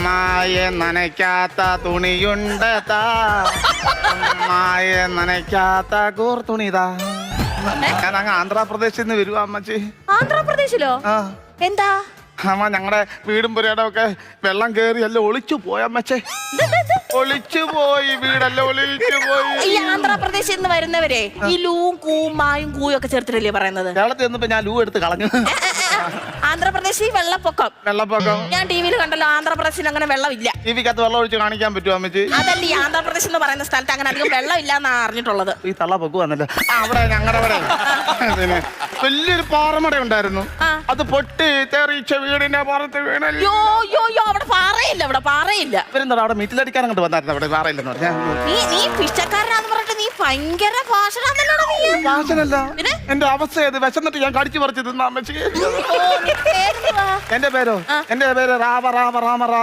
മായ നനയ്ക്കാത്ത തുണിയുണ്ട് മായ നനയ്ക്കാത്ത കൂർത്തുണിതാ. ഞാൻ അങ്ങ് ആന്ധ്രാപ്രദേശിൽ നിന്ന് വരുവാ അമ്മച്ചി. ആന്ധ്രാപ്രദേശിലോ? ആ എന്താ അമ്മ, ഞങ്ങളുടെ വീടും പുരയുടെ ഒക്കെ വെള്ളം കേറി എല്ലാം ഒളിച്ചു പോയമ്മച്ചേ. ഒളിച്ചു പോയി, വീടെല്ലാം ഒളിച്ചു പോയി. ഈ ആന്ധ്രാപ്രദേശിൽ നിന്ന് വരുന്നവരെ ഈ ലൂവും കൂവും മായും കൂയും ഒക്കെ ചേർത്തിട്ടല്ലേ പറയുന്നത്? കേരളത്തിൽ നിന്നിപ്പോ ഞാൻ ലൂ എടുത്ത് കളഞ്ഞു. ആന്ധ്രാപ്രദേശിൽ വെള്ളപ്പൊക്കം. ഞാൻ ടിവിയിൽ കണ്ടല്ലോ, ആന്ധ്രാപ്രദേശിൽ അങ്ങനെ വെള്ളമില്ല. ടിവിക്കകത്ത് വെള്ളം ഒഴിച്ച് കാണിക്കാൻ പറ്റുമോ അമ്മച്ചി? അതല്ല, ഈ ആന്ധ്രാപ്രദേശ് എന്ന് പറയുന്ന സ്ഥലത്ത് അങ്ങനെ അധികം വെള്ളം ഇല്ലാന്നാ അറിഞ്ഞിട്ടുള്ളത്. ഈ തള്ള പൊക്കുവാന്നല്ലോ. അവിടെ ഞങ്ങളുടെ അവിടെ പിന്നെ വലിയൊരു പാറമട ഉണ്ടായിരുന്നു. അത് പൊട്ടി തെറിച്ച വീടിന്റെ പുറത്ത് വീണല്ലോ. അവിടെ പാറയില്ല, അവിടെ പാറയില്ല. ഇവരെന്താ അവിടെ മീറ്റിലടിക്കാൻ അങ്ങോട്ട് വന്നായിരുന്നു. അവിടെ പാറയില്ലെന്ന് പറഞ്ഞാൽ നീ പിച്ചക്കാരനാന്ന് പറഞ്ഞിട്ട് നീ ഭയങ്കര ഭാഷണാന്നല്ലോടാ നീ. ഭാഷനല്ല, എന്റെ അവസ്ഥ ഏത് വിശന്നിട്ട് ഞാൻ കടിച്ചു പറിച്ചു തിന്നാ അമ്മച്ചി. എന്റെ പേരോ? എന്റെ പേര് രാമ രാമ രാമ രാജ.